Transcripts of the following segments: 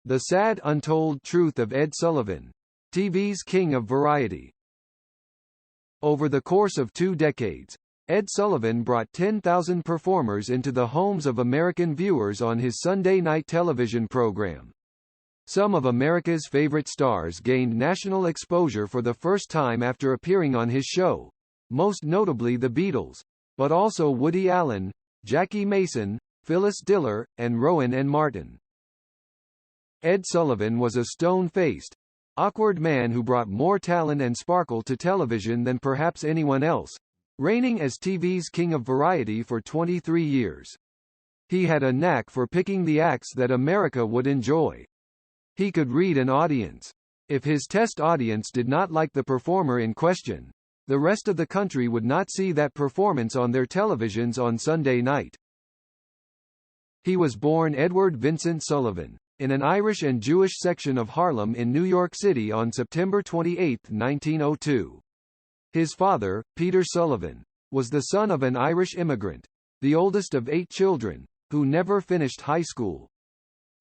The Sad Untold Truth of Ed Sullivan. TV's King of Variety. Over the course of 2 decades, Ed Sullivan brought 10,000 performers into the homes of American viewers on his Sunday night television program. Some of America's favorite stars gained national exposure for the first time after appearing on his show, most notably the Beatles, but also Woody Allen, Jackie Mason, Phyllis Diller, and Rowan and Martin. Ed Sullivan was a stone-faced, awkward man who brought more talent and sparkle to television than perhaps anyone else, reigning as TV's King of Variety for 23 years. He had a knack for picking the acts that America would enjoy. He could read an audience. If his test audience did not like the performer in question, the rest of the country would not see that performance on their televisions on Sunday night. He was born Edward Vincent Sullivan in an Irish and Jewish section of Harlem in New York City on September 28, 1902. His father, Peter Sullivan, was the son of an Irish immigrant, the oldest of 8 children, who never finished high school.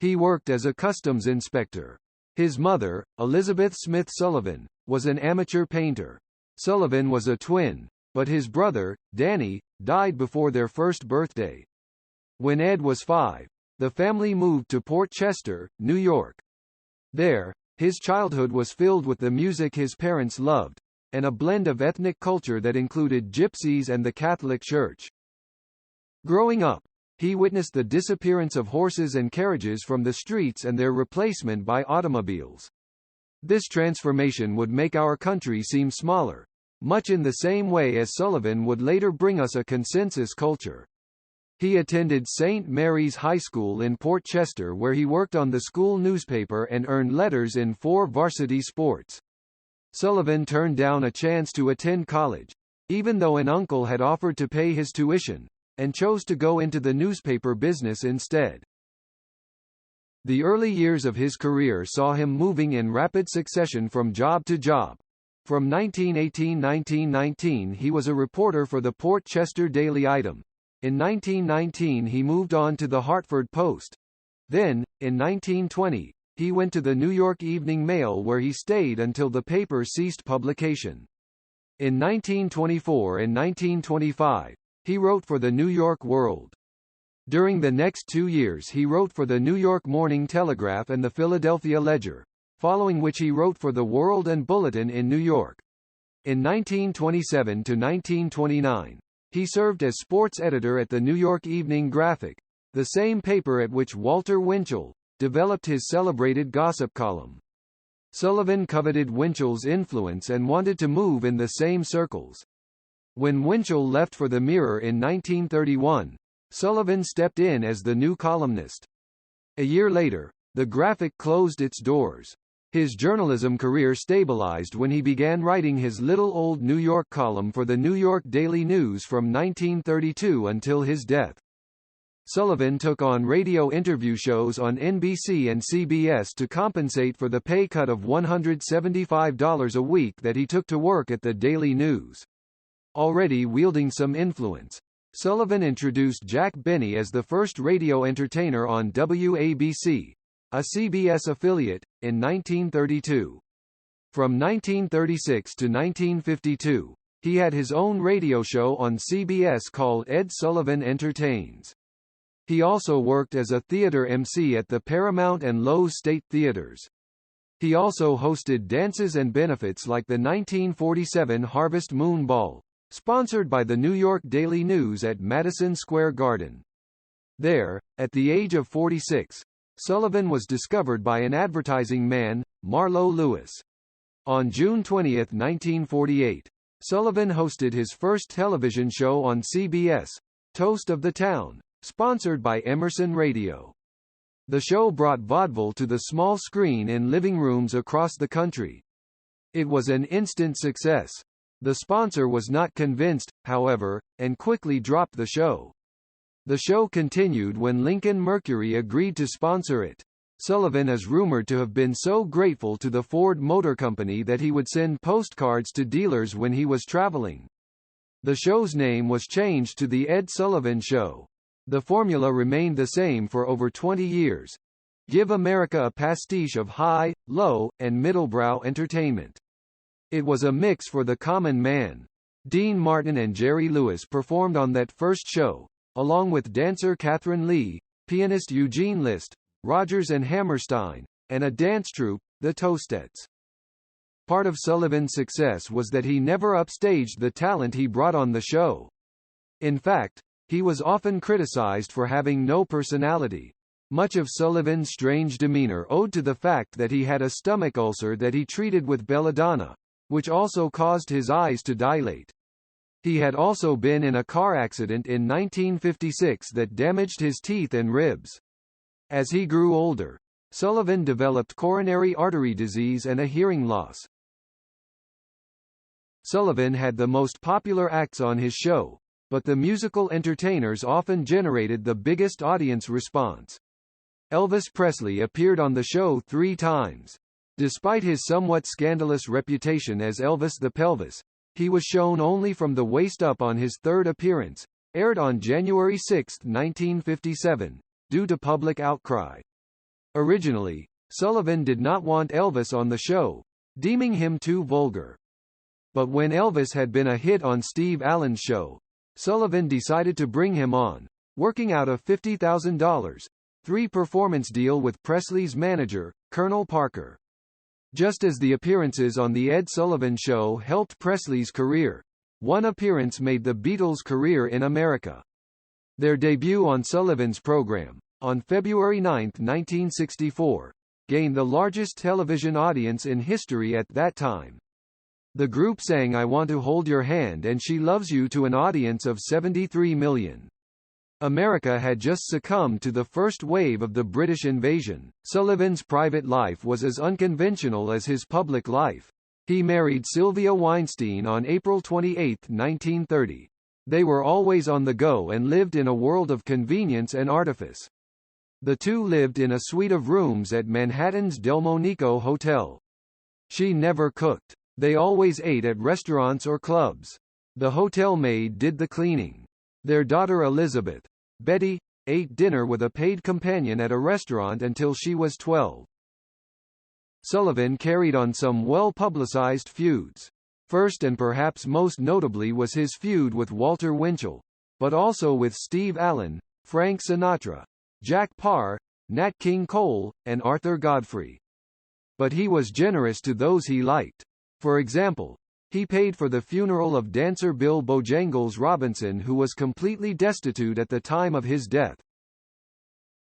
He worked as a customs inspector. His mother, Elizabeth Smith Sullivan, was an amateur painter. Sullivan was a twin, but his brother, Danny, died before their first birthday. When Ed was 5, the family moved to Port Chester, New York. There, his childhood was filled with the music his parents loved, and a blend of ethnic culture that included gypsies and the Catholic Church. Growing up, he witnessed the disappearance of horses and carriages from the streets and their replacement by automobiles. This transformation would make our country seem smaller, much in the same way as Sullivan would later bring us a consensus culture. He attended St. Mary's High School in Port Chester where he worked on the school newspaper and earned letters in 4 varsity sports. Sullivan turned down a chance to attend college, even though an uncle had offered to pay his tuition, and chose to go into the newspaper business instead. The early years of his career saw him moving in rapid succession from job to job. From 1918–1919 he was a reporter for the Port Chester Daily Item. In 1919 he moved on to the Hartford Post. Then, in 1920, he went to the New York Evening Mail where he stayed until the paper ceased publication. In 1924 and 1925, he wrote for the New York World. During the next 2 years he wrote for the New York Morning Telegraph and the Philadelphia Ledger, following which he wrote for the World and Bulletin in New York. In 1927 to 1929, he served as sports editor at the New York Evening Graphic, the same paper at which Walter Winchell developed his celebrated gossip column. Sullivan coveted Winchell's influence and wanted to move in the same circles. When Winchell left for the Mirror in 1931, Sullivan stepped in as the new columnist. A year later, the Graphic closed its doors. His journalism career stabilized when he began writing his Little Old New York column for the New York Daily News from 1932 until his death. Sullivan took on radio interview shows on NBC and CBS to compensate for the pay cut of $175 a week that he took to work at the Daily News. Already wielding some influence, Sullivan introduced Jack Benny as the first radio entertainer on WABC, a CBS affiliate, in 1932. From 1936 to 1952, he had his own radio show on CBS called Ed Sullivan Entertains. He also worked as a theater MC at the Paramount and Loews State Theaters. He also hosted dances and benefits like the 1947 Harvest Moon Ball, sponsored by the New York Daily News at Madison Square Garden. There, at the age of 46, Sullivan was discovered by an advertising man, Marlowe Lewis. On June 20, 1948, Sullivan hosted his first television show on CBS, Toast of the Town, sponsored by Emerson Radio. The show brought vaudeville to the small screen in living rooms across the country. It was an instant success. The sponsor was not convinced, however, and quickly dropped the show. The show continued when Lincoln Mercury agreed to sponsor it. Sullivan is rumored to have been so grateful to the Ford Motor Company that he would send postcards to dealers when he was traveling. The show's name was changed to The Ed Sullivan Show. The formula remained the same for over 20 years. give America a pastiche of high, low, and middlebrow entertainment. It was a mix for the common man. Dean Martin and Jerry Lewis performed on that first show, along with dancer Catherine Lee, pianist Eugene List, Rodgers and Hammerstein, and a dance troupe, the Toastettes. Part of Sullivan's success was that he never upstaged the talent he brought on the show. In fact, he was often criticized for having no personality. Much of Sullivan's strange demeanor owed to the fact that he had a stomach ulcer that he treated with belladonna, which also caused his eyes to dilate. He had also been in a car accident in 1956 that damaged his teeth and ribs. As he grew older, Sullivan developed coronary artery disease and a hearing loss. Sullivan had the most popular acts on his show, but the musical entertainers often generated the biggest audience response. Elvis Presley appeared on the show 3 times. Despite his somewhat scandalous reputation as Elvis the Pelvis, he was shown only from the waist up on his 3rd appearance, aired on January 6, 1957, due to public outcry. Originally, Sullivan did not want Elvis on the show, deeming him too vulgar. But when Elvis had been a hit on Steve Allen's show, Sullivan decided to bring him on, working out a $50,000, 3-performance deal with Presley's manager, Colonel Parker. Just as the appearances on The Ed Sullivan Show helped Presley's career, one appearance made the Beatles' career in America. Their debut on Sullivan's program, on February 9, 1964, gained the largest television audience in history at that time. The group sang I Want to Hold Your Hand and She Loves You to an audience of 73 million. America had just succumbed to the first wave of the British invasion. Sullivan's private life was as unconventional as his public life. He married Sylvia Weinstein on April 28, 1930. They were always on the go and lived in a world of convenience and artifice. The two lived in a suite of rooms at Manhattan's Delmonico Hotel. She never cooked. They always ate at restaurants or clubs. The hotel maid did the cleaning. Their daughter Elizabeth, Betty, ate dinner with a paid companion at a restaurant until she was 12. Sullivan carried on some well-publicized feuds. First and perhaps most notably was his feud with Walter Winchell, but also with Steve Allen, Frank Sinatra, Jack Parr, Nat King Cole, and Arthur Godfrey. But he was generous to those he liked. For example, he paid for the funeral of dancer Bill Bojangles Robinson, who was completely destitute at the time of his death.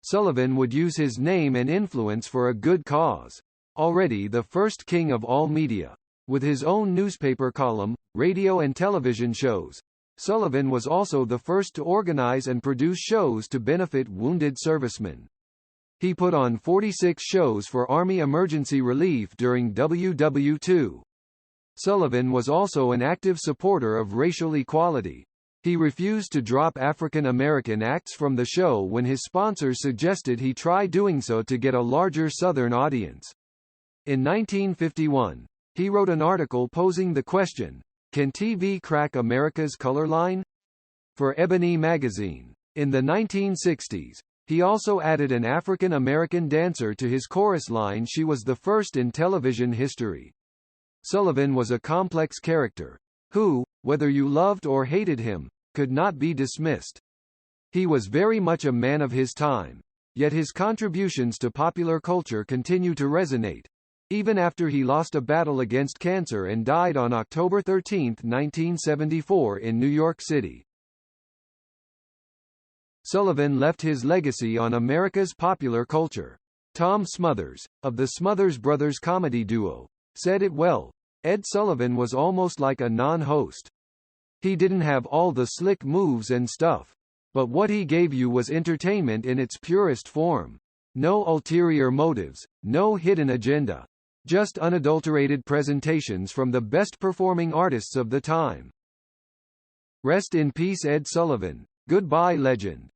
Sullivan would use his name and influence for a good cause. Already the first king of all media, with his own newspaper column, radio and television shows, Sullivan was also the first to organize and produce shows to benefit wounded servicemen. He put on 46 shows for Army emergency relief during WW II. Sullivan was also an active supporter of racial equality. He refused to drop African American acts from the show when his sponsors suggested he try doing so to get a larger Southern audience. In 1951, he wrote an article posing the question, "Can TV crack America's color line?" for Ebony magazine. In the 1960s, he also added an African American dancer to his chorus line. She was the first in television history. Sullivan was a complex character, who, whether you loved or hated him, could not be dismissed. He was very much a man of his time, yet his contributions to popular culture continue to resonate, even after he lost a battle against cancer and died on October 13, 1974 in New York City. Sullivan left his legacy on America's popular culture. Tom Smothers, of the Smothers Brothers comedy duo, said it well, "Ed Sullivan was almost like a non-host. He didn't have all the slick moves and stuff. But what he gave you was entertainment in its purest form. No ulterior motives, no hidden agenda. Just unadulterated presentations from the best performing artists of the time." Rest in peace Ed Sullivan. Goodbye legend.